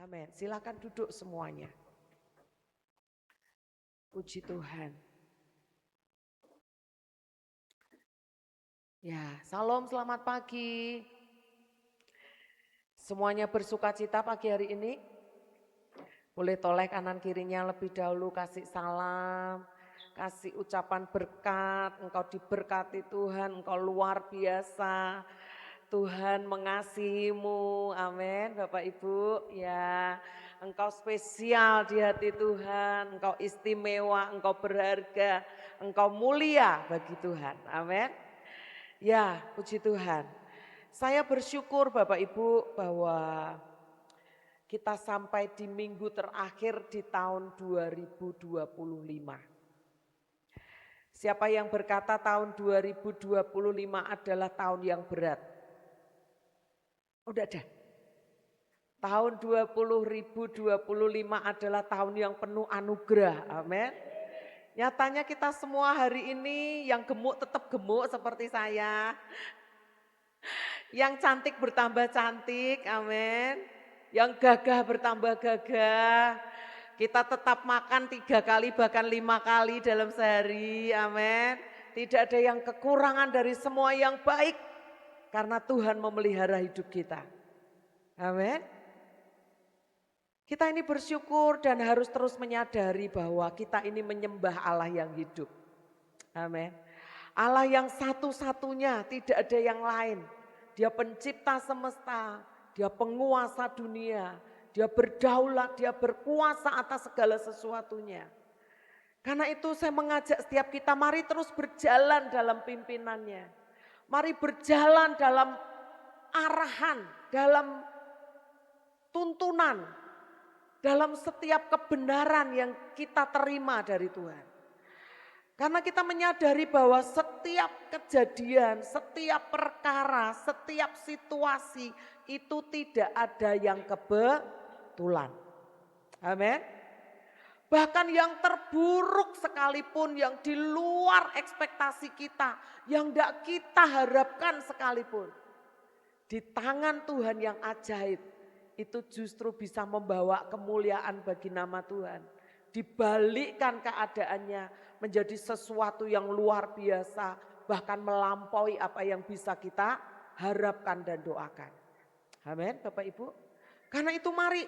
Amin. Silakan duduk semuanya. Puji Tuhan. Ya, salam selamat pagi. Semuanya bersuka cita pagi hari ini. Boleh toleh kanan kirinya lebih dahulu kasih salam, kasih ucapan berkat, engkau diberkati Tuhan, engkau luar biasa. Tuhan mengasihimu, amin Bapak Ibu, ya engkau spesial di hati Tuhan, engkau istimewa, engkau berharga, engkau mulia bagi Tuhan, amin. Ya puji Tuhan, saya bersyukur Bapak Ibu bahwa kita sampai di minggu terakhir di tahun 2025. Siapa yang berkata tahun 2025 adalah tahun yang berat? Udah ada. Tahun 2025 adalah tahun yang penuh anugerah, amin. Nyatanya kita semua hari ini yang gemuk tetap gemuk seperti saya. Yang cantik bertambah cantik, amin. Yang gagah bertambah gagah. Kita tetap makan 3 kali bahkan 5 kali dalam sehari, amin. Tidak ada yang kekurangan dari semua yang baik. Karena Tuhan memelihara hidup kita. Amin. Kita ini bersyukur dan harus terus menyadari bahwa kita ini menyembah Allah yang hidup. Amin. Allah yang satu-satunya, tidak ada yang lain. Dia pencipta semesta, dia penguasa dunia, dia berdaulat, dia berkuasa atas segala sesuatunya. Karena itu saya mengajak setiap kita, mari terus berjalan dalam pimpinannya. Mari berjalan dalam arahan, dalam tuntunan, dalam setiap kebenaran yang kita terima dari Tuhan. Karena kita menyadari bahwa setiap kejadian, setiap perkara, setiap situasi itu tidak ada yang kebetulan. Amin. Bahkan yang terburuk sekalipun, yang di luar ekspektasi kita, yang tidak kita harapkan sekalipun. Di tangan Tuhan yang ajaib, itu justru bisa membawa kemuliaan bagi nama Tuhan. Dibalikkan keadaannya menjadi sesuatu yang luar biasa, bahkan melampaui apa yang bisa kita harapkan dan doakan. Amin Bapak Ibu. Karena itu mari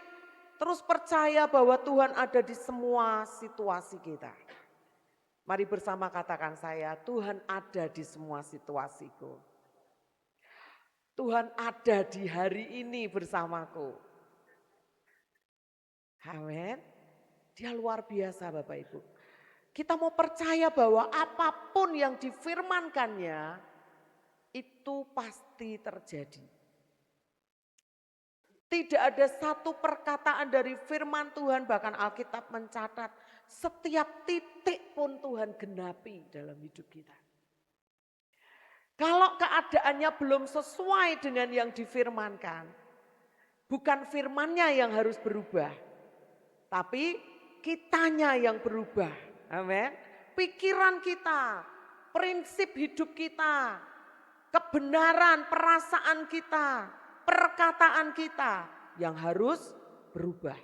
terus percaya bahwa Tuhan ada di semua situasi kita. Mari bersama katakan saya, Tuhan ada di semua situasiku. Tuhan ada di hari ini bersamaku. Amin. Dia luar biasa Bapak Ibu. Kita mau percaya bahwa apapun yang difirmankannya itu pasti terjadi. Tidak ada satu perkataan dari firman Tuhan, bahkan Alkitab mencatat setiap titik pun Tuhan genapi dalam hidup kita. Kalau keadaannya belum sesuai dengan yang difirmankan, bukan firmannya yang harus berubah, tapi kitanya yang berubah. Amin. Pikiran kita, prinsip hidup kita, kebenaran perasaan kita, perkataan kita yang harus berubah.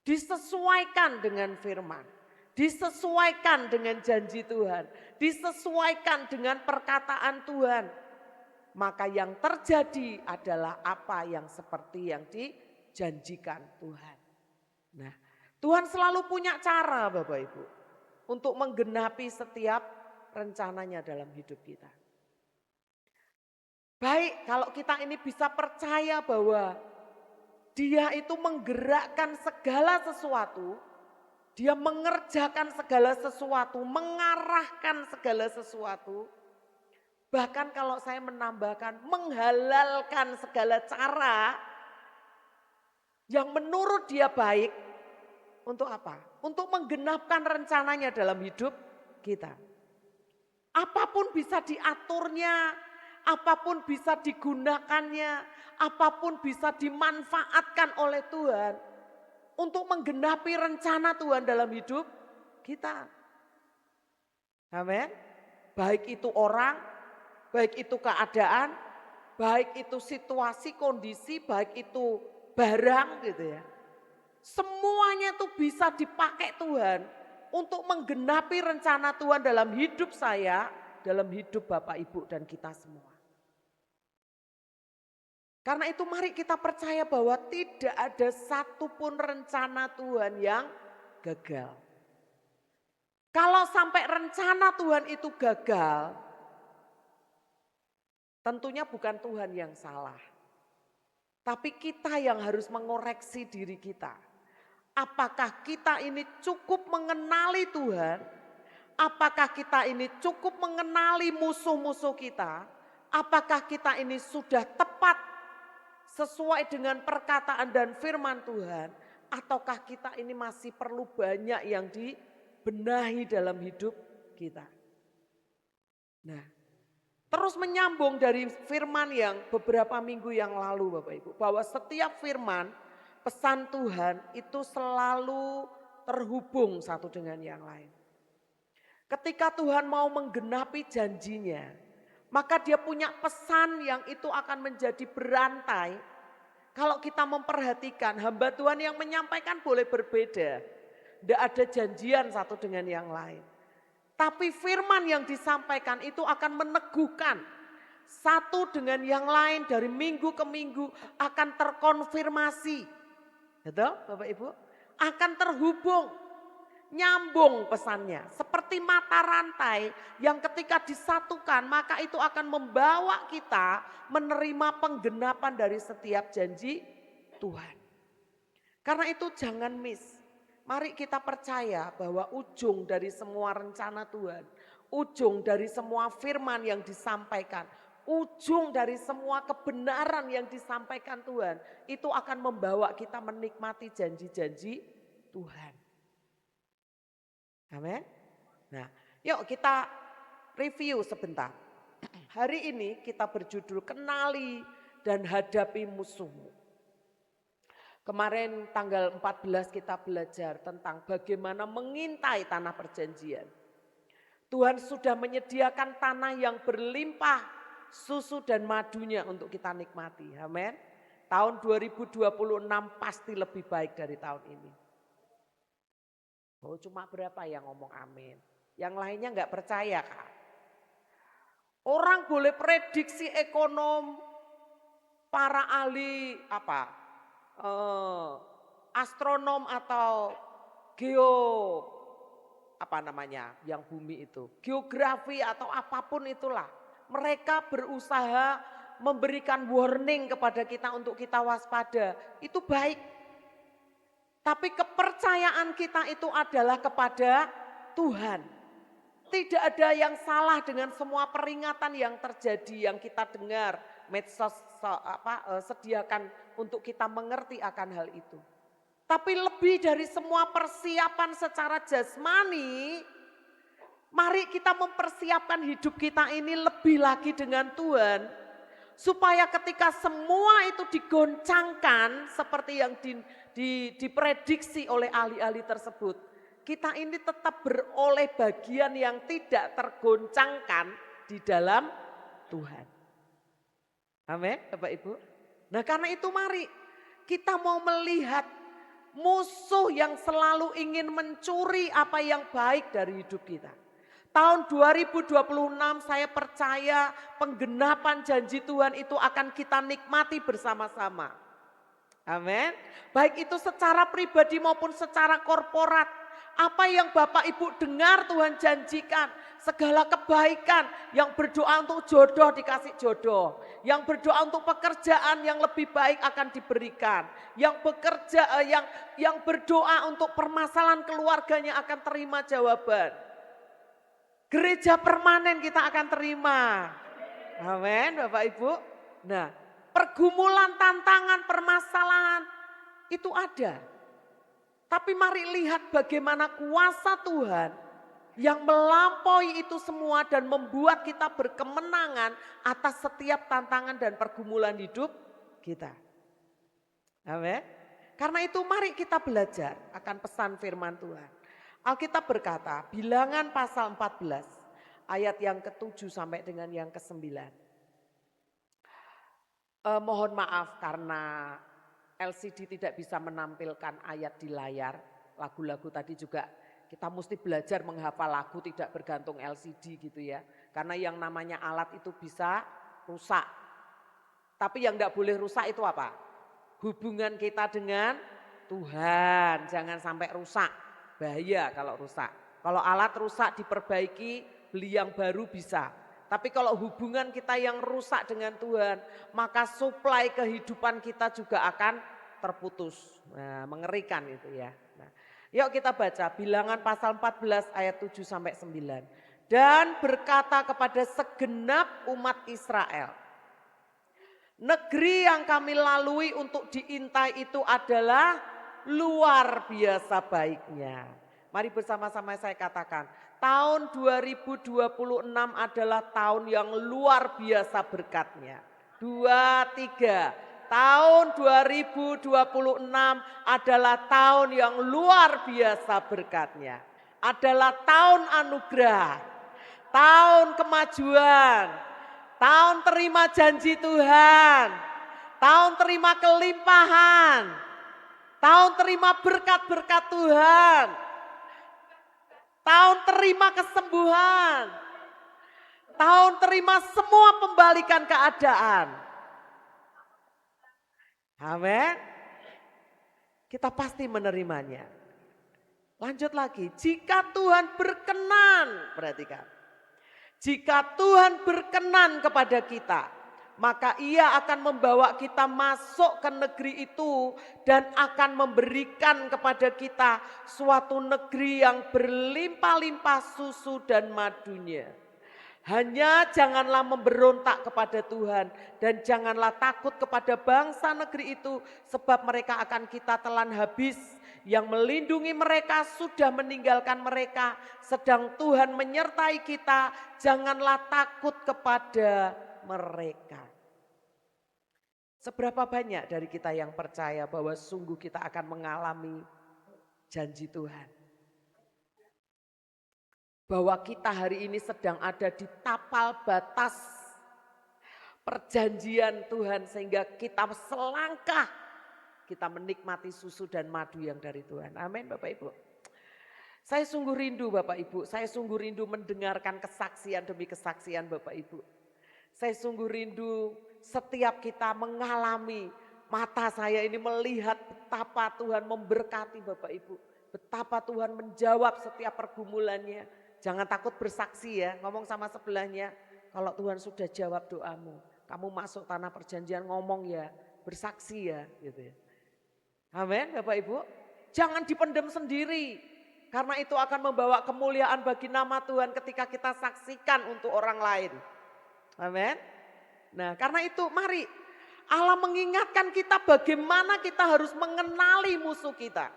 Disesuaikan dengan firman, disesuaikan dengan janji Tuhan, disesuaikan dengan perkataan Tuhan. Maka yang terjadi adalah apa yang seperti yang dijanjikan Tuhan. Nah, Tuhan selalu punya cara Bapak Ibu untuk menggenapi setiap rencananya dalam hidup kita. Baik kalau kita ini bisa percaya bahwa Dia itu menggerakkan segala sesuatu, Dia mengerjakan segala sesuatu, mengarahkan segala sesuatu. Bahkan kalau saya menambahkan menghalalkan segala cara yang menurut Dia baik. Untuk apa? Untuk menggenapkan rencananya dalam hidup kita. Apapun bisa diaturnya, apapun bisa digunakannya, apapun bisa dimanfaatkan oleh Tuhan untuk menggenapi rencana Tuhan dalam hidup kita. Amin. Baik itu orang, baik itu keadaan, baik itu situasi, kondisi, baik itu barang gitu ya. Semuanya itu bisa dipakai Tuhan untuk menggenapi rencana Tuhan dalam hidup saya, dalam hidup Bapak Ibu dan kita semua. Karena itu mari kita percaya bahwa tidak ada satupun rencana Tuhan yang gagal. Kalau sampai rencana Tuhan itu gagal, tentunya bukan Tuhan yang salah. Tapi kita yang harus mengoreksi diri kita. Apakah kita ini cukup mengenali Tuhan? Apakah kita ini cukup mengenali musuh-musuh kita? Apakah kita ini sudah tepat sesuai dengan perkataan dan firman Tuhan? Ataukah kita ini masih perlu banyak yang dibenahi dalam hidup kita? Nah, terus menyambung dari firman yang beberapa minggu yang lalu Bapak Ibu. Bahwa setiap firman, pesan Tuhan itu selalu terhubung satu dengan yang lain. Ketika Tuhan mau menggenapi janjinya, maka dia punya pesan yang itu akan menjadi berantai. Kalau kita memperhatikan hamba Tuhan yang menyampaikan boleh berbeda. Tidak ada janjian satu dengan yang lain. Tapi firman yang disampaikan itu akan meneguhkan satu dengan yang lain dari minggu ke minggu akan terkonfirmasi. Betul Bapak Ibu? Akan terhubung, nyambung pesannya. Seperti mata rantai yang ketika disatukan maka itu akan membawa kita menerima penggenapan dari setiap janji Tuhan. Karena itu jangan miss. Mari kita percaya bahwa ujung dari semua rencana Tuhan, ujung dari semua firman yang disampaikan, ujung dari semua kebenaran yang disampaikan Tuhan, itu akan membawa kita menikmati janji-janji Tuhan. Amin. Nah, yuk kita review sebentar. Hari ini kita berjudul kenali dan hadapi musuhmu. Kemarin tanggal 14 kita belajar tentang bagaimana mengintai tanah perjanjian. Tuhan sudah menyediakan tanah yang berlimpah susu dan madunya untuk kita nikmati. Amin. Tahun 2026 pasti lebih baik dari tahun ini. Oh, cuma berapa yang ngomong amin? Yang lainnya enggak percaya, Kak. Orang boleh prediksi ekonom, para ahli astronom atau yang bumi itu, geografi atau apapun itulah. Mereka berusaha memberikan warning kepada kita untuk kita waspada. Itu baik. Tapi kepercayaan kita itu adalah kepada Tuhan. Tidak ada yang salah dengan semua peringatan yang terjadi, yang kita dengar, medsos sediakan untuk kita mengerti akan hal itu. Tapi lebih dari semua persiapan secara jasmani, mari kita mempersiapkan hidup kita ini lebih lagi dengan Tuhan. Supaya ketika semua itu digoncangkan seperti yang diprediksi oleh ahli-ahli tersebut, kita ini tetap beroleh bagian yang tidak tergoncangkan di dalam Tuhan. Amin, Bapak Ibu. Nah, karena itu mari kita mau melihat musuh yang selalu ingin mencuri apa yang baik dari hidup kita. Tahun 2026 saya percaya penggenapan janji Tuhan itu akan kita nikmati bersama-sama. Amin. Baik itu secara pribadi maupun secara korporat. Apa yang Bapak Ibu dengar Tuhan janjikan, segala kebaikan, yang berdoa untuk jodoh dikasih jodoh, yang berdoa untuk pekerjaan yang lebih baik akan diberikan, yang berdoa untuk permasalahan keluarganya akan terima jawaban. Gereja permanen kita akan terima. Amin Bapak Ibu. Nah, pergumulan, tantangan, permasalahan itu ada. Tapi mari lihat bagaimana kuasa Tuhan yang melampaui itu semua dan membuat kita berkemenangan atas setiap tantangan dan pergumulan hidup kita. Amin. Karena itu mari kita belajar akan pesan firman Tuhan. Alkitab berkata, Bilangan pasal 14 ayat yang ke-7 sampai dengan yang ke-9. Mohon maaf karena LCD tidak bisa menampilkan ayat di layar. Lagu-lagu tadi juga kita mesti belajar menghafal lagu tidak bergantung LCD gitu ya. Karena yang namanya alat itu bisa rusak. Tapi yang enggak boleh rusak itu apa? Hubungan kita dengan Tuhan. Jangan sampai rusak. Bahaya kalau rusak. Kalau alat rusak diperbaiki, beli yang baru bisa. Tapi kalau hubungan kita yang rusak dengan Tuhan, maka suplai kehidupan kita juga akan terputus. Nah, mengerikan itu ya. Nah, yuk kita baca Bilangan pasal 14 ayat 7 sampai 9. Dan berkata kepada segenap umat Israel, negeri yang kami lalui untuk diintai itu adalah luar biasa baiknya. Mari bersama-sama saya katakan, tahun 2026 adalah tahun yang luar biasa berkatnya. 2, 3. Tahun 2026 adalah tahun yang luar biasa berkatnya. Adalah tahun anugerah, tahun kemajuan, tahun terima janji Tuhan, tahun terima kelimpahan, tahun terima berkat-berkat Tuhan, tahun terima kesembuhan, tahun terima semua pembalikan keadaan. Amin. Kita pasti menerimanya. Lanjut lagi, jika Tuhan berkenan, perhatikan. Jika Tuhan berkenan kepada kita, maka Ia akan membawa kita masuk ke negeri itu dan akan memberikan kepada kita suatu negeri yang berlimpah-limpah susu dan madunya. Hanya janganlah memberontak kepada Tuhan dan janganlah takut kepada bangsa negeri itu, sebab mereka akan kita telan habis. Yang melindungi mereka sudah meninggalkan mereka, sedang Tuhan menyertai kita, janganlah takut kepada mereka. Seberapa banyak dari kita yang percaya bahwa sungguh kita akan mengalami janji Tuhan? Bahwa kita hari ini sedang ada di tapal batas perjanjian Tuhan, sehingga kita selangkah kita menikmati susu dan madu yang dari Tuhan. Amin Bapak Ibu. Saya sungguh rindu Bapak Ibu, saya sungguh rindu mendengarkan kesaksian demi kesaksian Bapak Ibu. Saya sungguh rindu setiap kita mengalami, mata saya ini melihat betapa Tuhan memberkati Bapak Ibu. Betapa Tuhan menjawab setiap pergumulannya. Jangan takut bersaksi ya, ngomong sama sebelahnya. Kalau Tuhan sudah jawab doamu, kamu masuk tanah perjanjian ngomong ya, bersaksi ya gitu ya. Amin Bapak Ibu. Jangan dipendam sendiri. Karena itu akan membawa kemuliaan bagi nama Tuhan ketika kita saksikan untuk orang lain. Amin. Nah karena itu mari Allah mengingatkan kita bagaimana kita harus mengenali musuh kita.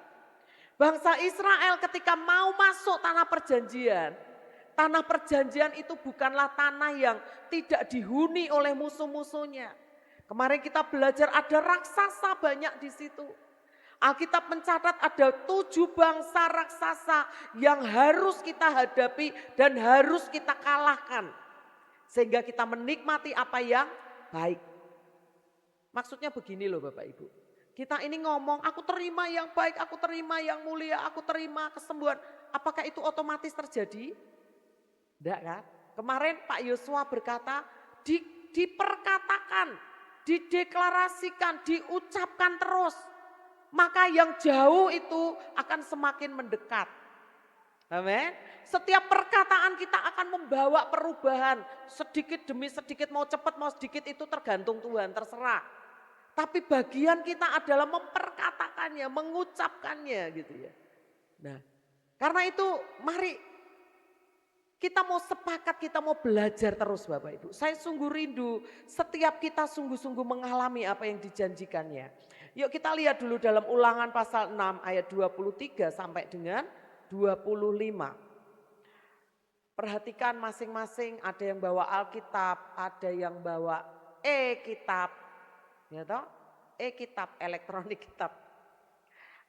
Bangsa Israel ketika mau masuk tanah perjanjian itu bukanlah tanah yang tidak dihuni oleh musuh-musuhnya. Kemarin kita belajar ada raksasa banyak di situ. Alkitab mencatat ada 7 bangsa raksasa yang harus kita hadapi dan harus kita kalahkan. Sehingga kita menikmati apa yang baik. Maksudnya begini loh Bapak Ibu. Kita ini ngomong aku terima yang baik, aku terima yang mulia, aku terima kesembuhan. Apakah itu otomatis terjadi? Enggak kan? Kemarin Pak Yosua berkata diperkatakan, dideklarasikan, diucapkan terus. Maka yang jauh itu akan semakin mendekat. Amin. Setiap perkataan kita akan membawa perubahan. Sedikit demi sedikit, mau cepat mau sedikit itu tergantung Tuhan, terserah. Tapi bagian kita adalah memperkatakannya, mengucapkannya gitu ya. Nah, karena itu mari kita mau sepakat, kita mau belajar terus Bapak Ibu. Saya sungguh rindu setiap kita sungguh-sungguh mengalami apa yang dijanjikannya. Yuk kita lihat dulu dalam Ulangan pasal 6 ayat 23 sampai dengan 25. Perhatikan masing-masing, ada yang bawa Alkitab, ada yang bawa e-kitab. Ya toh? E-kitab, elektronik kitab.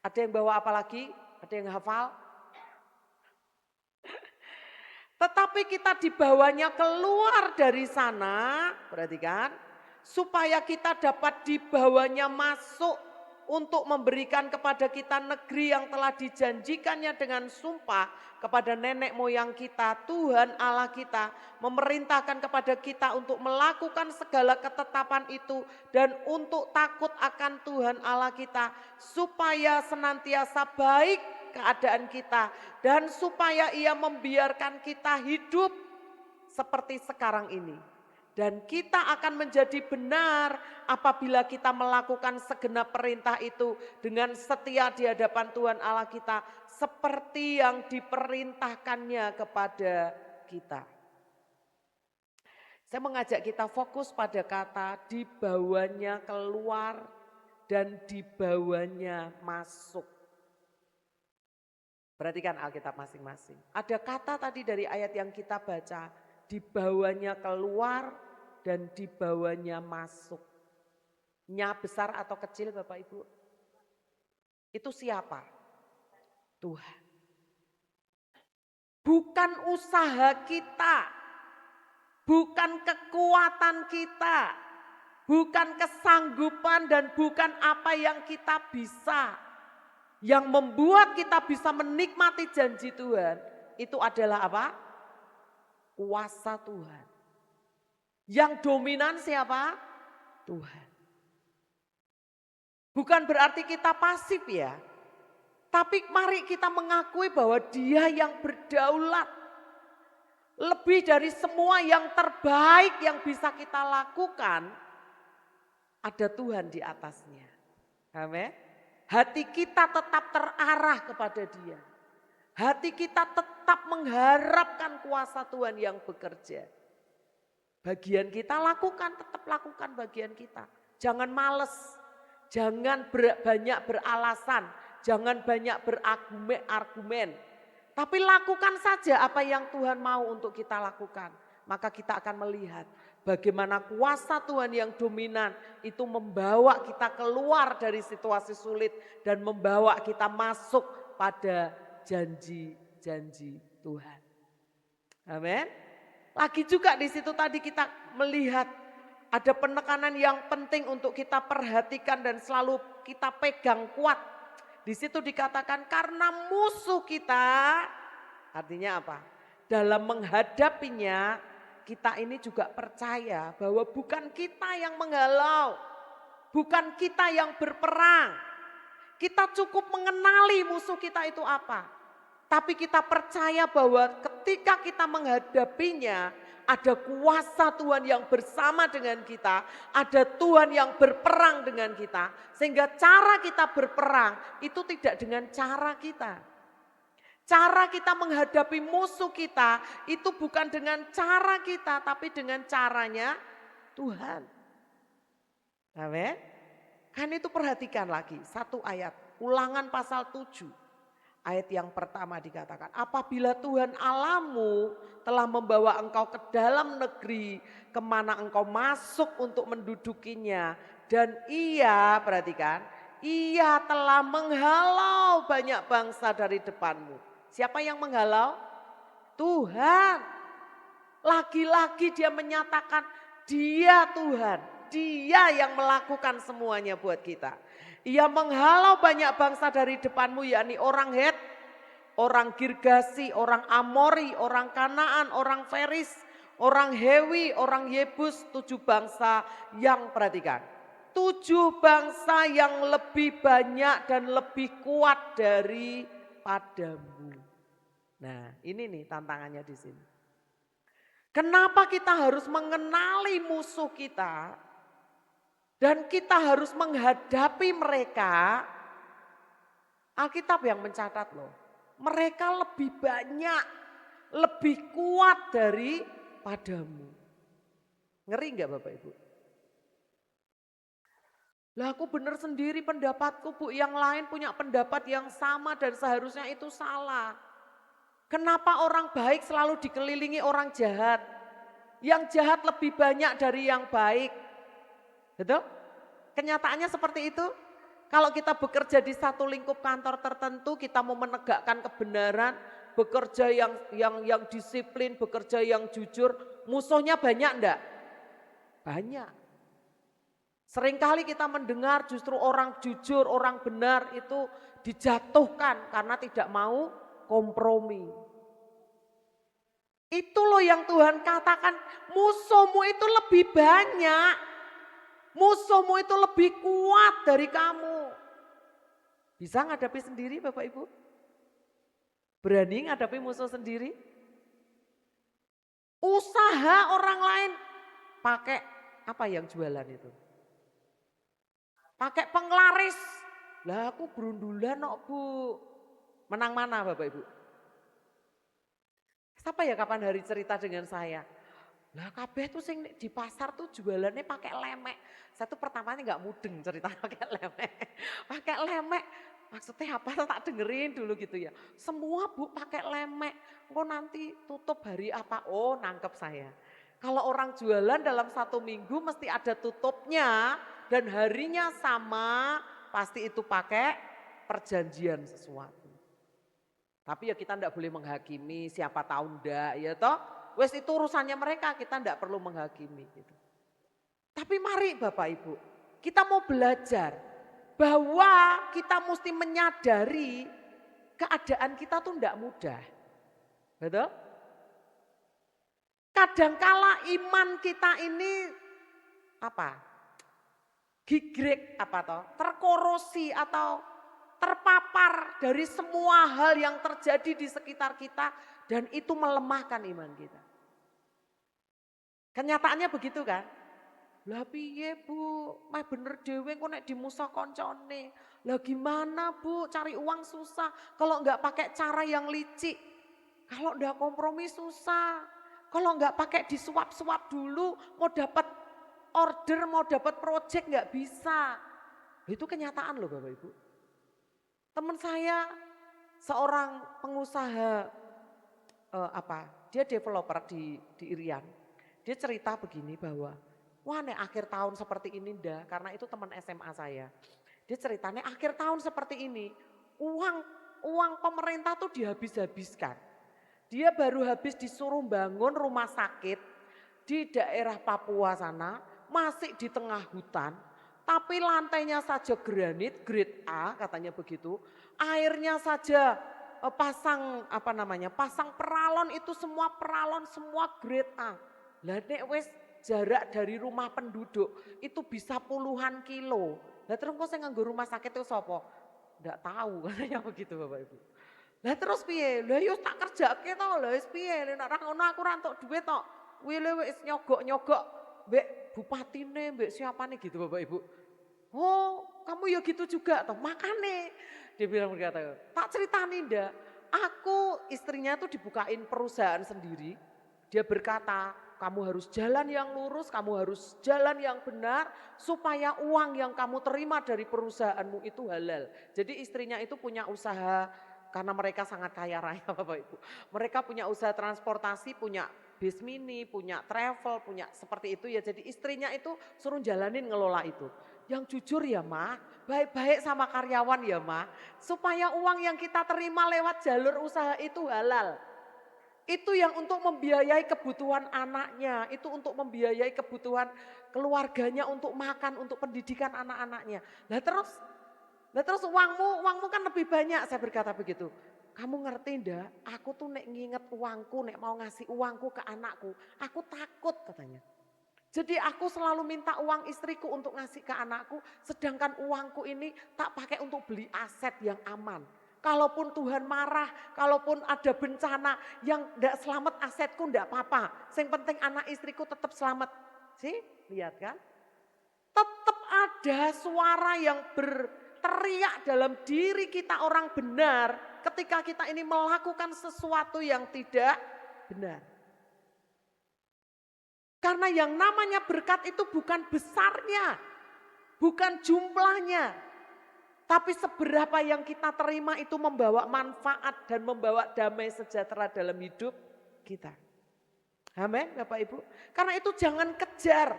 Ada yang bawa apa lagi? Ada yang hafal? Tetapi kita dibawanya keluar dari sana, perhatikan, supaya kita dapat dibawanya masuk untuk memberikan kepada kita negeri yang telah dijanjikannya dengan sumpah kepada nenek moyang kita. Tuhan Allah kita memerintahkan kepada kita untuk melakukan segala ketetapan itu dan untuk takut akan Tuhan Allah kita supaya senantiasa baik keadaan kita dan supaya Ia membiarkan kita hidup seperti sekarang ini. Dan kita akan menjadi benar apabila kita melakukan segenap perintah itu dengan setia di hadapan Tuhan Allah kita seperti yang diperintahkannya kepada kita. Saya mengajak kita fokus pada kata dibawanya keluar dan dibawanya masuk. Perhatikan Alkitab masing-masing. Ada kata tadi dari ayat yang kita baca, dibawanya keluar dan dibawanya masuk. Nya besar atau kecil Bapak Ibu? Itu siapa? Tuhan. Bukan usaha kita, bukan kekuatan kita, bukan kesanggupan dan bukan apa yang kita bisa. Yang membuat kita bisa menikmati janji Tuhan, itu adalah apa? Kuasa Tuhan. Yang dominan siapa? Tuhan. Bukan berarti kita pasif ya. Tapi mari kita mengakui bahwa Dia yang berdaulat. Lebih dari semua yang terbaik yang bisa kita lakukan, ada Tuhan di atasnya. Amin. Hati kita tetap terarah kepada Dia. Hati kita tetap mengharapkan kuasa Tuhan yang bekerja. Bagian kita lakukan, tetap lakukan bagian kita. Jangan males, jangan banyak beralasan, jangan banyak berargumen. Tapi lakukan saja apa yang Tuhan mau untuk kita lakukan. Maka kita akan melihat bagaimana kuasa Tuhan yang dominan itu membawa kita keluar dari situasi sulit dan membawa kita masuk pada janji-janji Tuhan. Amin. Lagi juga di situ tadi kita melihat ada penekanan yang penting untuk kita perhatikan dan selalu kita pegang kuat. Di situ dikatakan karena musuh kita, artinya apa? Dalam menghadapinya kita ini juga percaya bahwa bukan kita yang menghalau, bukan kita yang berperang. Kita cukup mengenali musuh kita itu apa. Tapi kita percaya bahwa ketika kita menghadapinya, ada kuasa Tuhan yang bersama dengan kita, ada Tuhan yang berperang dengan kita. Sehingga cara kita berperang itu tidak dengan cara kita. Cara kita menghadapi musuh kita itu bukan dengan cara kita, tapi dengan caranya Tuhan. Amin. Kan itu perhatikan lagi, satu ayat, Ulangan pasal 7. Ayat yang pertama dikatakan, apabila Tuhan Allahmu telah membawa engkau ke dalam negeri kemana engkau masuk untuk mendudukinya. Dan Ia, perhatikan, Ia telah menghalau banyak bangsa dari depanmu. Siapa yang menghalau? Tuhan. Lagi-lagi Dia menyatakan Dia Tuhan, Dia yang melakukan semuanya buat kita. Ia menghalau banyak bangsa dari depanmu, yakni orang Het, orang Girgasi, orang Amori, orang Kanaan, orang Feris, orang Hewi, orang Yebus, 7 bangsa yang perhatikan. 7 bangsa yang lebih banyak dan lebih kuat daripadamu. Nah, ini nih tantangannya di sini. Kenapa kita harus mengenali musuh kita? Dan kita harus menghadapi mereka. Alkitab yang mencatat loh. Mereka lebih banyak, lebih kuat daripadamu. Ngeri enggak Bapak Ibu? Lah aku benar sendiri pendapatku Bu, yang lain punya pendapat yang sama dan seharusnya itu salah. Kenapa orang baik selalu dikelilingi orang jahat? Yang jahat lebih banyak dari yang baik. Betul? Kenyataannya seperti itu. Kalau kita bekerja di satu lingkup kantor tertentu, kita mau menegakkan kebenaran, bekerja yang disiplin, bekerja yang jujur, musuhnya banyak enggak? Banyak. Seringkali kita mendengar justru orang jujur, orang benar itu dijatuhkan karena tidak mau kompromi. Itu loh yang Tuhan katakan, musuhmu itu lebih banyak. Musuhmu itu lebih kuat dari kamu. Bisa ngadapi sendiri Bapak Ibu? Berani ngadapi musuh sendiri? Usaha orang lain pakai apa yang jualan itu? Pakai penglaris. Lah aku berundulan kok Bu. Menang mana Bapak Ibu? Siapa ya kapan hari cerita dengan saya? Lah kabeh tuh sing di pasar tuh jualannya pakai lemek. Saya tuh pertamanya nggak mudeng cerita pakai lemek. Pakai lemek. Maksudnya apa tak dengerin dulu gitu ya. Semua Bu pakai lemek. Kok nanti tutup hari apa? Oh nangkep saya. Kalau orang jualan dalam 1 minggu mesti ada tutupnya dan harinya sama, pasti itu pakai perjanjian sesuatu. Tapi ya kita enggak boleh menghakimi, siapa tahu enggak ya toh. Wes itu urusannya mereka, kita enggak perlu menghakimi gitu. Tapi mari Bapak Ibu, kita mau belajar bahwa kita mesti menyadari keadaan kita tuh enggak mudah. Betul? Kadangkala iman kita ini apa? Gigrek apa toh? Terkorosi atau terpapar dari semua hal yang terjadi di sekitar kita dan itu melemahkan iman kita. Kenyataannya begitu kan? Lah piye Bu, meh bener dhewe kok nek dimusa koncone. Lah gimana Bu, cari uang susah kalau enggak pakai cara yang licik. Kalau enggak kompromi susah. Kalau enggak pakai disuap-suap dulu mau dapat order, mau dapat project enggak bisa. Itu kenyataan loh Bapak Ibu. Teman saya seorang pengusaha dia developer di Irian. Dia cerita begini bahwa wah nek akhir tahun seperti ini ndak, karena itu teman SMA saya. Dia ceritanya akhir tahun seperti ini uang pemerintah tuh dihabis-habiskan. Dia baru habis disuruh bangun rumah sakit di daerah Papua sana, masih di tengah hutan. Tapi lantainya saja granit, grade A katanya begitu. Airnya saja pasang peralon itu semua peralon semua grade A. Lah nek wis jarak dari rumah penduduk itu bisa puluhan kilo. Lah terus kok saya nganggo rumah sakit itu sapa? Enggak tahu katanya begitu Bapak Ibu. Lah terus piye? Lah yo tak kerjake to, lha wis piye? Nek ra ngono aku ra entuk dhuwit tok. Kuwi lho wis nyogok-nyogok mbek bupatine, mbek siapane gitu Bapak Ibu. Oh, kamu ya gitu juga toh. Makane dia bilang berkata, tak ceritani ndak. Aku istrinya tuh dibukain perusahaan sendiri. Dia berkata, kamu harus jalan yang lurus, kamu harus jalan yang benar supaya uang yang kamu terima dari perusahaanmu itu halal. Jadi istrinya itu punya usaha karena mereka sangat kaya raya Bapak Ibu. Mereka punya usaha transportasi, punya bis mini, punya travel, punya seperti itu ya. Jadi istrinya itu suruh jalanin ngelola itu. Yang jujur ya Ma, baik-baik sama karyawan ya Ma. Supaya uang yang kita terima lewat jalur usaha itu halal. Itu yang untuk membiayai kebutuhan anaknya, itu untuk membiayai kebutuhan keluarganya untuk makan, untuk pendidikan anak-anaknya. Lah terus uangmu kan lebih banyak, saya berkata begitu. Kamu ngerti ndak, aku tuh nek nginget uangku, nek mau ngasih uangku ke anakku, aku takut katanya. Jadi aku selalu minta uang istriku untuk ngasih ke anakku, sedangkan uangku ini tak pakai untuk beli aset yang aman. Kalaupun Tuhan marah, kalaupun ada bencana yang ndak selamat asetku ndak apa-apa. Yang penting anak istriku tetap selamat. Sih, lihat kan? Tetap ada suara yang berteriak dalam diri kita orang benar ketika kita ini melakukan sesuatu yang tidak benar. Karena yang namanya berkat itu bukan besarnya, bukan jumlahnya, tapi seberapa yang kita terima itu membawa manfaat dan membawa damai sejahtera dalam hidup kita. Amin Bapak Ibu. Karena itu jangan kejar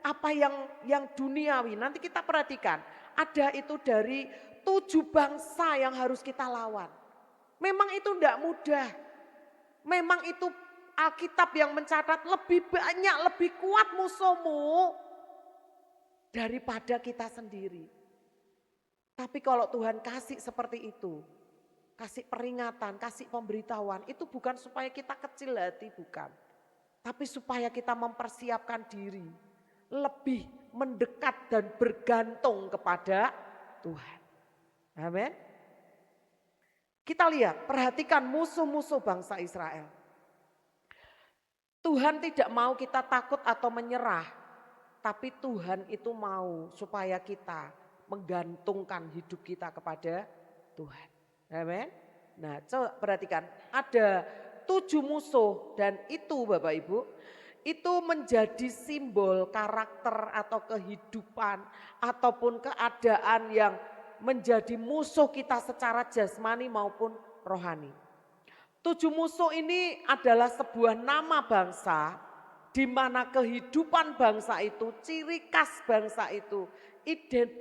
apa yang duniawi. Nanti kita perhatikan, ada itu dari 7 bangsa yang harus kita lawan. Memang itu tidak mudah. Memang itu Alkitab yang mencatat lebih banyak, lebih kuat musuhmu. daripada kita sendiri. Tapi kalau Tuhan kasih seperti itu, kasih peringatan, kasih pemberitahuan, itu bukan supaya kita kecil hati, bukan. Tapi supaya kita mempersiapkan diri, lebih mendekat dan bergantung kepada Tuhan. Amin. Kita lihat, perhatikan musuh-musuh bangsa Israel. Tuhan tidak mau kita takut atau menyerah, tapi Tuhan itu mau supaya kita menggantungkan hidup kita kepada Tuhan. Amin. Nah, coba perhatikan, ada 7 musuh dan itu Bapak Ibu, itu menjadi simbol karakter atau kehidupan ataupun keadaan yang menjadi musuh kita secara jasmani maupun rohani. 7 musuh ini adalah sebuah nama bangsa, di mana kehidupan bangsa itu, ciri khas bangsa itu,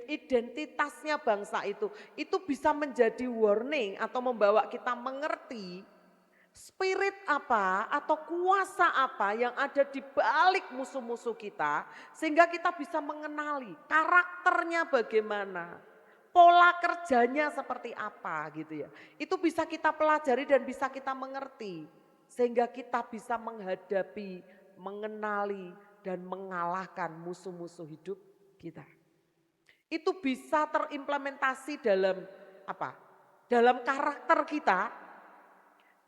identitasnya bangsa itu bisa menjadi warning atau membawa kita mengerti spirit apa atau kuasa apa yang ada di balik musuh-musuh kita, sehingga kita bisa mengenali karakternya bagaimana, pola kerjanya seperti apa gitu ya. Itu bisa kita pelajari dan bisa kita mengerti, sehingga kita bisa menghadapi, mengenali dan mengalahkan musuh-musuh hidup kita. Itu bisa terimplementasi dalam apa? Dalam karakter kita,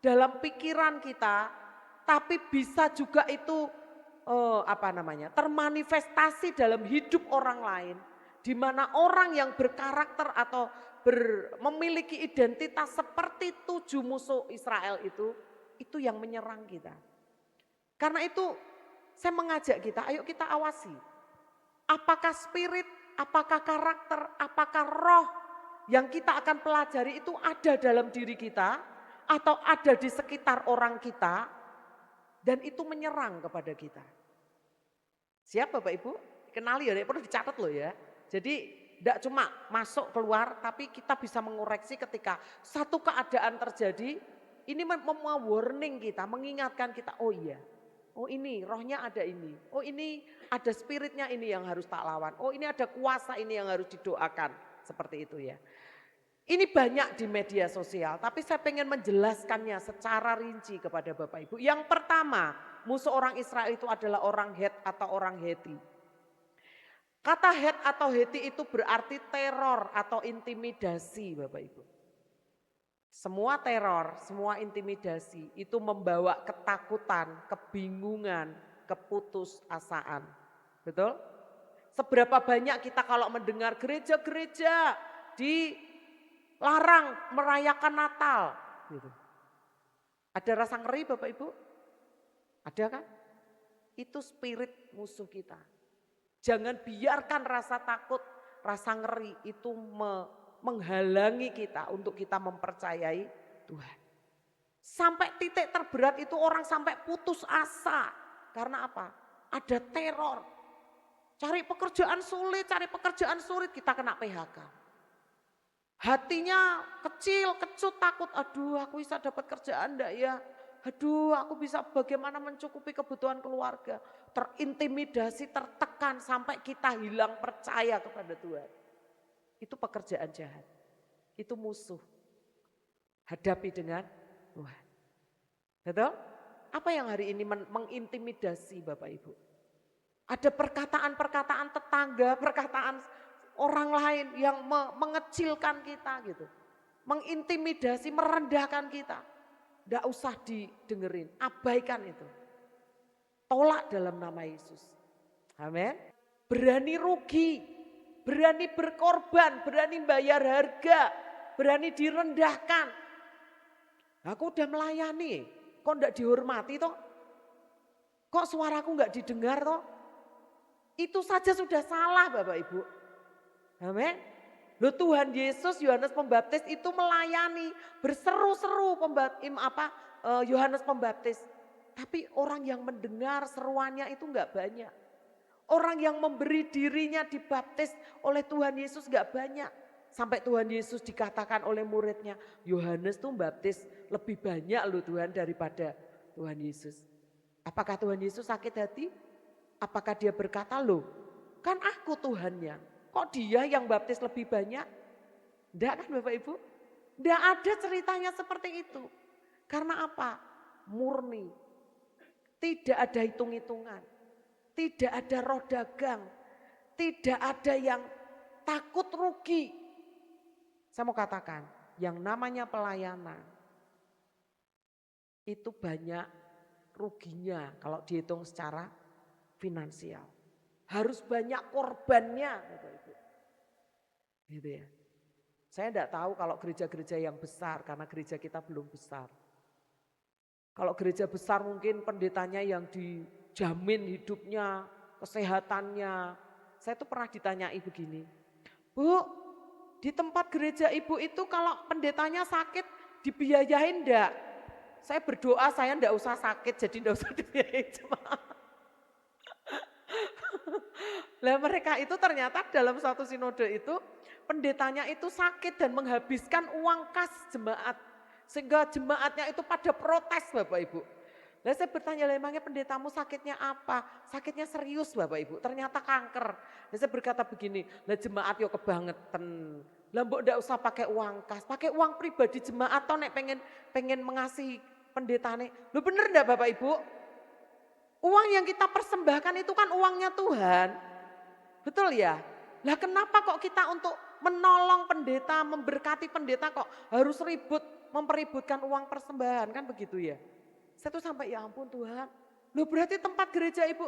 dalam pikiran kita, tapi bisa juga itu termanifestasi dalam hidup orang lain, di mana orang yang berkarakter atau memiliki identitas seperti 7 musuh Israel itu yang menyerang kita. Karena itu saya mengajak kita, ayo kita awasi. Apakah spirit, apakah karakter, apakah roh yang kita akan pelajari itu ada dalam diri kita, atau ada di sekitar orang kita, dan itu menyerang kepada kita. Siap Bapak Ibu? Kenali ya, perlu dicatat loh ya. Jadi tidak cuma masuk keluar, tapi kita bisa mengoreksi ketika satu keadaan terjadi, ini warning kita, mengingatkan kita, oh iya, oh ini rohnya ada ini, oh ini ada spiritnya ini yang harus tak lawan, oh ini ada kuasa ini yang harus didoakan, seperti itu ya. Ini banyak di media sosial, tapi saya pengen menjelaskannya secara rinci kepada Bapak Ibu. Yang pertama, musuh orang Israel itu adalah orang Het atau orang Heti. Kata Het atau Heti itu berarti teror atau intimidasi Bapak Ibu. Semua teror, semua intimidasi itu membawa ketakutan, kebingungan, keputusasaan. Betul? Seberapa banyak kita kalau mendengar gereja-gereja dilarang merayakan Natal. Gitu. Ada rasa ngeri Bapak Ibu? Ada kan? Itu spirit musuh kita. Jangan biarkan rasa takut, rasa ngeri itu menghalangi kita untuk kita mempercayai Tuhan. Sampai titik terberat itu orang sampai putus asa. Karena apa? Ada teror. Cari pekerjaan sulit, kita kena PHK. Hatinya kecil, kecut, takut. Aduh, aku bisa dapat kerjaan enggak ya? Aduh, aku bisa bagaimana mencukupi kebutuhan keluarga. Terintimidasi, tertekan sampai kita hilang percaya kepada Tuhan. Itu pekerjaan jahat. Itu musuh. Hadapi dengan Tuhan. Betul? Apa yang hari ini mengintimidasi Bapak Ibu? Ada perkataan-perkataan tetangga, perkataan orang lain yang mengecilkan kita gitu. Mengintimidasi, merendahkan kita. Tidak usah didengerin, abaikan itu. Tolak dalam nama Yesus. Amin. Berani rugi, berani berkorban, berani bayar harga, berani direndahkan. Aku udah melayani, kok enggak dihormati toh? Kok suaraku enggak didengar toh? Itu saja sudah salah Bapak Ibu. Amin. Loh Tuhan Yesus, Yohanes Pembaptis itu melayani, berseru-seru Yohanes Pembaptis. Tapi orang yang mendengar seruannya itu enggak banyak. Orang yang memberi dirinya dibaptis oleh Tuhan Yesus enggak banyak. Sampai Tuhan Yesus dikatakan oleh muridnya, Yohanes tuh baptis lebih banyak loh Tuhan daripada Tuhan Yesus. Apakah Tuhan Yesus sakit hati? Apakah dia berkata loh, Kan aku Tuhannya. Kok dia yang baptis lebih banyak? Enggak kan Bapak Ibu? Enggak ada ceritanya seperti itu. Karena apa? Murni. Tidak ada hitung-hitungan. Tidak ada roh dagang. Tidak ada yang takut rugi. Saya mau katakan, yang namanya pelayanan itu banyak ruginya kalau dihitung secara finansial. Harus banyak korbannya, Bapak Ibu. Gitu ya. Saya enggak tahu kalau gereja-gereja yang besar, karena gereja kita belum besar. Kalau gereja besar mungkin pendetanya yang dijamin hidupnya, kesehatannya. Saya tuh pernah ditanyai begini, Bu, di tempat gereja ibu itu kalau pendetanya sakit dibiayain enggak? Saya berdoa saya enggak usah sakit, jadi enggak usah dibiayain jemaat. Lah mereka itu ternyata dalam suatu sinode itu pendetanya itu sakit dan menghabiskan uang kas jemaat. Sehingga jemaatnya itu pada protes Bapak Ibu. Lah saya bertanya, emangnya pendetamu sakitnya apa? Sakitnya serius Bapak Ibu, ternyata kanker. Lah saya berkata begini, lah jemaat yo kebangetan. Lah mbok ndak usah pakai uang kas, pakai uang pribadi jemaat atau nek pengen mengasihi pendetane. Loh bener ndak Bapak Ibu? Uang yang kita persembahkan itu kan uangnya Tuhan. Betul ya? Lah kenapa kok kita untuk menolong pendeta, memberkati pendeta kok harus ribut, mempeributkan uang persembahan, kan begitu ya? Saya tuh sampai ya ampun Tuhan, loh berarti tempat gereja ibu,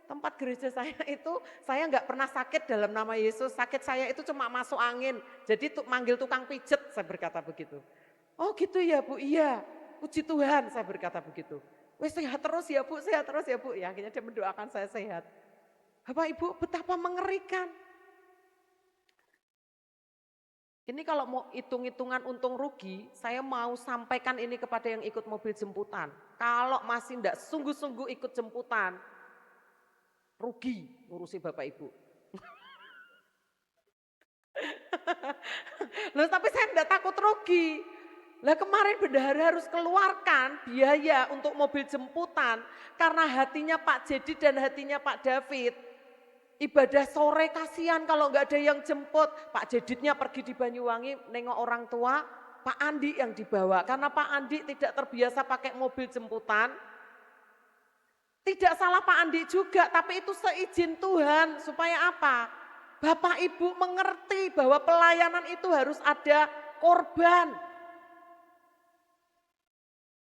tempat gereja saya itu saya nggak pernah sakit dalam nama Yesus, sakit saya itu cuma masuk angin, jadi manggil tukang pijet, saya berkata begitu. Oh gitu ya Bu, iya, puji Tuhan saya berkata begitu. Wes sehat terus ya Bu, sehat terus ya Bu, ya akhirnya dia mendoakan saya sehat. Bapak Ibu betapa mengerikan. Ini kalau mau hitung-hitungan untung rugi, saya mau sampaikan ini kepada yang ikut mobil jemputan. Kalau masih enggak sungguh-sungguh ikut jemputan, rugi ngurusi Bapak Ibu. Loh tapi saya enggak takut rugi. Lah kemarin bendahara harus keluarkan biaya untuk mobil jemputan karena hatinya Pak Jedi dan hatinya Pak David. Ibadah sore kasihan kalau nggak ada yang jemput. Pak Jeditnya pergi di Banyuwangi nengok orang tua, Pak Andi yang dibawa. Karena Pak Andi tidak terbiasa pakai mobil jemputan. Tidak salah Pak Andi juga, tapi itu seizin Tuhan. Supaya apa? Bapak Ibu mengerti bahwa pelayanan itu harus ada korban.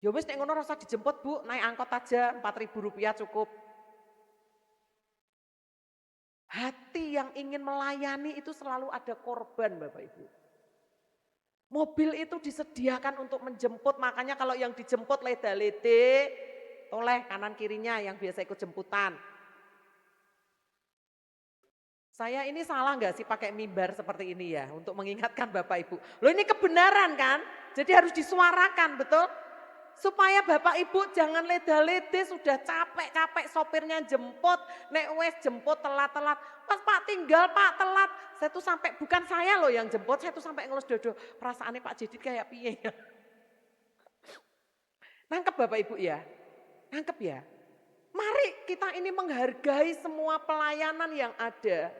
Ya wis nek ngono rasa dijemput Bu, naik angkot aja Rp4.000 cukup. Hati yang ingin melayani itu selalu ada korban Bapak Ibu. Mobil itu disediakan untuk menjemput, makanya kalau yang dijemput leda-lede, toleh kanan kirinya yang biasa ikut jemputan. Saya ini salah nggak sih pakai mimbar seperti ini ya, untuk mengingatkan Bapak Ibu. Loh ini kebenaran kan, jadi harus disuarakan betul? Supaya Bapak Ibu jangan leda-lede, sudah capek-capek sopirnya jemput, nek wes jemput telat-telat. Pas Pak tinggal Pak telat, saya tuh sampai, bukan saya loh yang jemput, saya tuh sampai ngelus dodo. Perasaannya Pak Jedit kayak piye ya. Nangkep Bapak Ibu ya, nangkep ya. Mari kita ini menghargai semua pelayanan yang ada.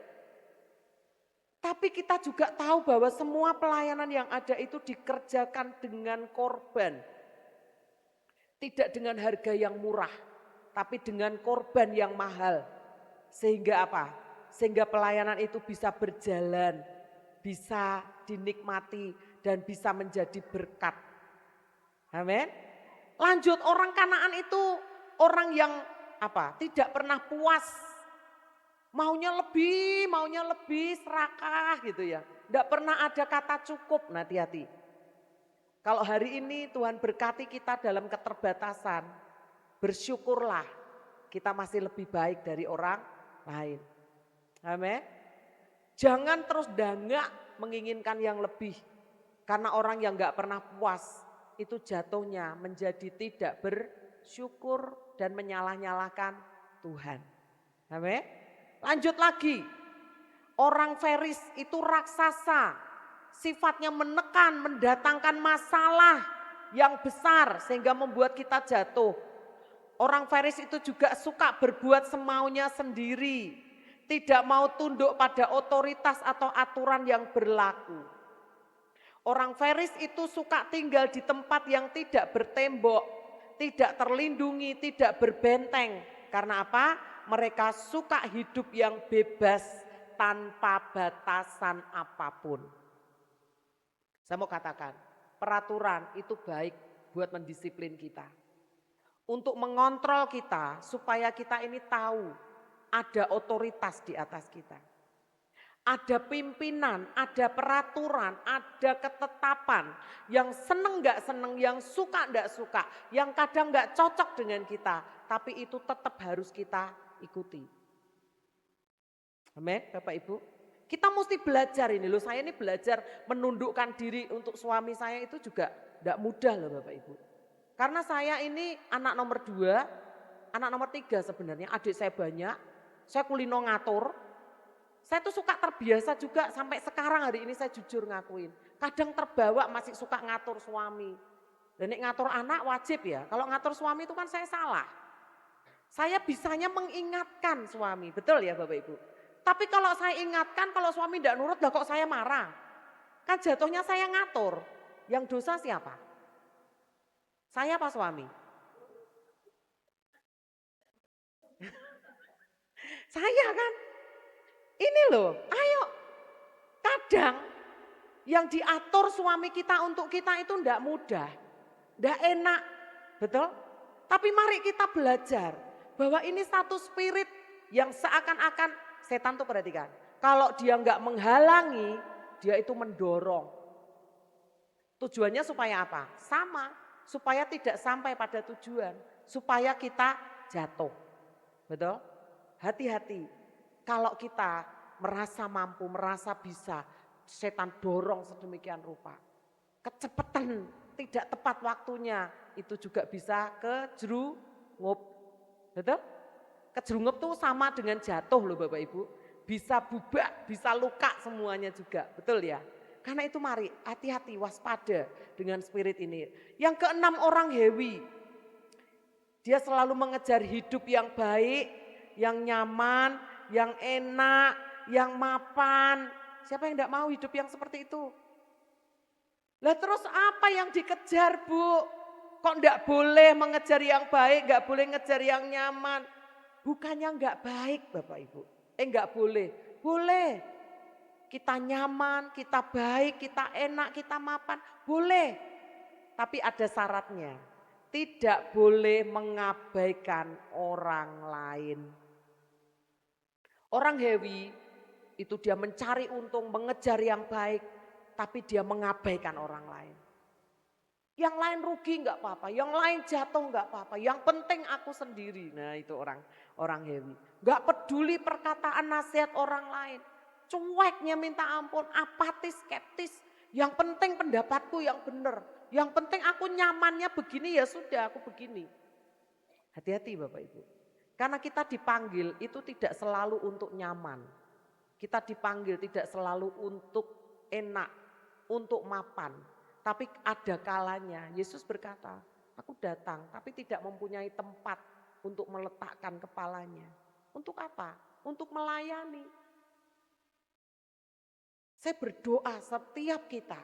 Tapi kita juga tahu bahwa semua pelayanan yang ada itu dikerjakan dengan korban. Tidak dengan harga yang murah, tapi dengan korban yang mahal. Sehingga apa? Sehingga pelayanan itu bisa berjalan, bisa dinikmati, dan bisa menjadi berkat. Amin. Lanjut, orang Kanaan itu orang yang apa? Tidak pernah puas. Maunya lebih serakah gitu ya. Tidak pernah ada kata cukup, nah hati-hati. Kalau hari ini Tuhan berkati kita dalam keterbatasan, bersyukurlah kita masih lebih baik dari orang lain. Amin. Jangan terus dangak menginginkan yang lebih. Karena orang yang gak pernah puas itu jatuhnya menjadi tidak bersyukur dan menyalah-nyalahkan Tuhan. Amin. Lanjut lagi, orang Feris itu raksasa. Sifatnya menekan, mendatangkan masalah yang besar sehingga membuat kita jatuh. Orang Feris itu juga suka berbuat semaunya sendiri. tidak mau tunduk pada otoritas atau aturan yang berlaku. Orang Faris itu suka tinggal di tempat yang tidak bertembok, tidak terlindungi, tidak berbenteng. Karena apa? Mereka suka hidup yang bebas tanpa batasan apapun. Saya mau katakan, peraturan itu baik buat mendisiplin kita. Untuk mengontrol kita supaya kita ini tahu ada otoritas di atas kita. Ada pimpinan, ada peraturan, ada ketetapan yang seneng gak seneng, yang suka gak suka, yang kadang gak cocok dengan kita. Tapi itu tetap harus kita ikuti. Amin, Bapak Ibu. Kita mesti belajar ini loh, saya ini belajar menundukkan diri untuk suami saya itu juga gak mudah loh Bapak Ibu. Karena saya ini anak nomor 2, anak nomor 3 sebenarnya, adik saya banyak, saya kulino ngatur. Saya tuh suka terbiasa juga sampai sekarang hari ini saya jujur ngakuin. Kadang terbawa masih suka ngatur suami. Dan ngatur anak wajib ya, kalau ngatur suami itu kan saya salah. Saya bisanya mengingatkan suami, betul ya Bapak Ibu. Tapi kalau saya ingatkan, kalau suami tidak nurut, lah kok saya marah. Kan jatuhnya saya ngatur, yang dosa siapa? Saya apa suami? Saya kan. Ini loh, ayo. Kadang yang diatur suami kita untuk kita itu enggak mudah. Enggak enak, betul? Tapi mari kita belajar bahwa ini satu spirit yang seakan-akan setan tuh perhatikan. Kalau dia enggak menghalangi, dia itu mendorong. Tujuannya supaya apa? Sama, supaya tidak sampai pada tujuan, supaya kita jatuh. Betul? Hati-hati. Kalau kita merasa mampu, merasa bisa, setan dorong sedemikian rupa. Kecepatan, tidak tepat waktunya, itu juga bisa kejerungup. Betul? Kejerungup tuh sama dengan jatuh loh Bapak Ibu. Bisa bubak, bisa luka semuanya juga, betul ya? Karena itu mari hati-hati, waspada dengan spirit ini. Yang keenam orang hewi. Dia selalu mengejar hidup yang baik, yang nyaman, yang enak, yang mapan. Siapa yang tidak mau hidup yang seperti itu? Lah terus apa yang dikejar Bu? Kok tidak boleh mengejar yang baik, nggak boleh ngejar yang nyaman? Bukannya nggak baik Bapak Ibu. Nggak boleh. Boleh. Kita nyaman, kita baik, kita enak, kita mapan. Boleh. Tapi ada syaratnya. Tidak boleh mengabaikan orang lain. Orang hewi itu dia mencari untung, mengejar yang baik, tapi dia mengabaikan orang lain. Yang lain rugi enggak apa-apa, yang lain jatuh enggak apa-apa, yang penting aku sendiri. Nah itu orang hewi. Enggak peduli perkataan nasihat orang lain, cueknya minta ampun, apatis, skeptis. Yang penting pendapatku yang benar, yang penting aku nyamannya begini ya sudah aku begini. Hati-hati Bapak Ibu. Karena kita dipanggil itu tidak selalu untuk nyaman. Kita dipanggil tidak selalu untuk enak, untuk mapan. Tapi ada kalanya Yesus berkata, aku datang tapi tidak mempunyai tempat untuk meletakkan kepalanya. Untuk apa? Untuk melayani. Saya berdoa setiap kita,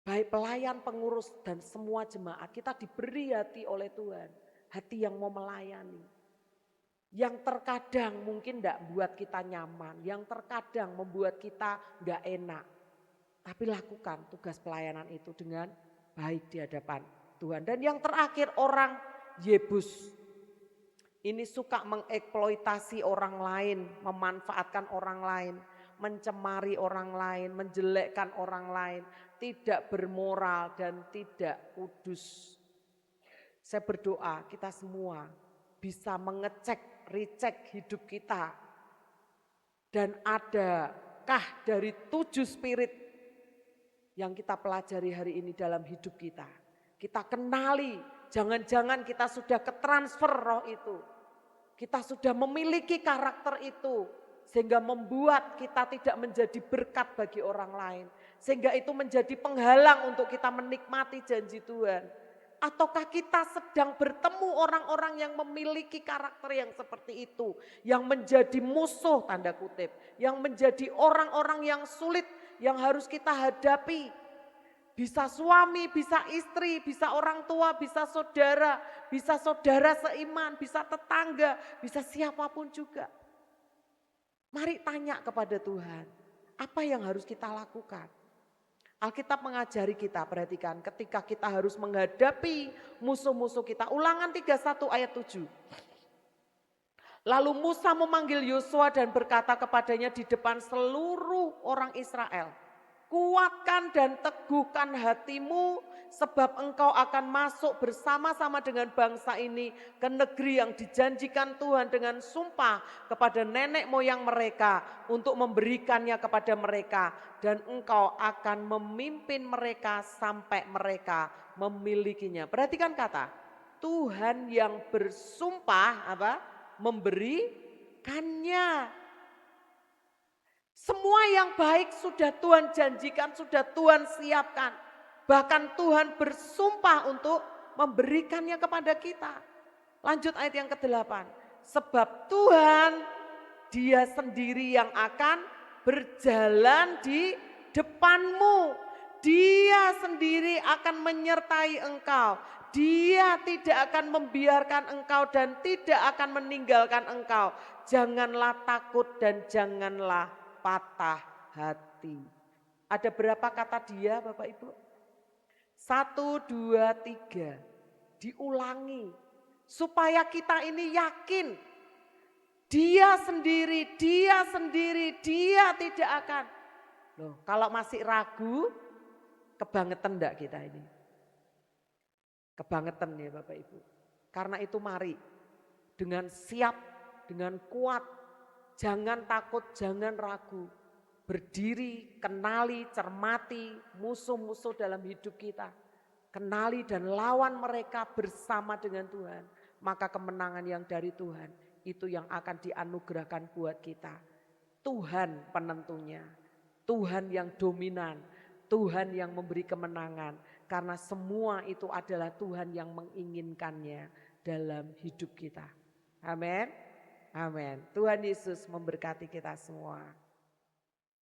baik pelayan, pengurus dan semua jemaat, kita diberi hati oleh Tuhan. Hati yang mau melayani. Yang terkadang mungkin tidak buat kita nyaman. Yang terkadang membuat kita tidak enak. Tapi lakukan tugas pelayanan itu dengan baik di hadapan Tuhan. Dan yang terakhir orang Yebus. Ini suka mengeksploitasi orang lain. Memanfaatkan orang lain. Mencemari orang lain. Menjelekkan orang lain. Tidak bermoral dan tidak kudus. Saya berdoa kita semua bisa mengecek, recek hidup kita. Dan adakah dari 7 spirit yang kita pelajari hari ini dalam hidup kita. Kita kenali, jangan-jangan kita sudah ketransfer roh itu. Kita sudah memiliki karakter itu. Sehingga membuat kita tidak menjadi berkat bagi orang lain. Sehingga itu menjadi penghalang untuk kita menikmati janji Tuhan. Ataukah kita sedang bertemu orang-orang yang memiliki karakter yang seperti itu, yang menjadi musuh tanda kutip, yang menjadi orang-orang yang sulit yang harus kita hadapi. Bisa suami, bisa istri, bisa orang tua, bisa saudara seiman, bisa tetangga, bisa siapapun juga. Mari tanya kepada Tuhan, apa yang harus kita lakukan? Alkitab mengajari kita, perhatikan, ketika kita harus menghadapi musuh-musuh kita. Ulangan 31 ayat 7. Lalu Musa memanggil Yosua dan berkata kepadanya di depan seluruh orang Israel, kuatkan dan teguhkan hatimu sebab engkau akan masuk bersama-sama dengan bangsa ini ke negeri yang dijanjikan Tuhan dengan sumpah kepada nenek moyang mereka untuk memberikannya kepada mereka, dan engkau akan memimpin mereka sampai mereka memilikinya. Perhatikan kata Tuhan yang bersumpah memberikannya. Semua yang baik sudah Tuhan janjikan, sudah Tuhan siapkan. Bahkan Tuhan bersumpah untuk memberikannya kepada kita. Lanjut ayat yang ke-8. Sebab Tuhan Dia sendiri yang akan berjalan di depanmu. Dia sendiri akan menyertai engkau. Dia tidak akan membiarkan engkau dan tidak akan meninggalkan engkau. Janganlah takut dan janganlah patah hati. Ada berapa kata dia Bapak Ibu? 1, 2, 3. Diulangi. Supaya kita ini yakin. Dia sendiri, dia tidak akan. Loh, kalau masih ragu, kebangetan enggak kita ini? Kebangetan ya Bapak Ibu. Karena itu mari dengan siap, dengan kuat, jangan takut, jangan ragu. Berdiri, kenali, cermati musuh-musuh dalam hidup kita. Kenali dan lawan mereka bersama dengan Tuhan. Maka kemenangan yang dari Tuhan itu yang akan dianugerahkan buat kita. Tuhan penentunya, Tuhan yang dominan, Tuhan yang memberi kemenangan. Karena semua itu adalah Tuhan yang menginginkannya dalam hidup kita. Amin. Amin. Tuhan Yesus memberkati kita semua.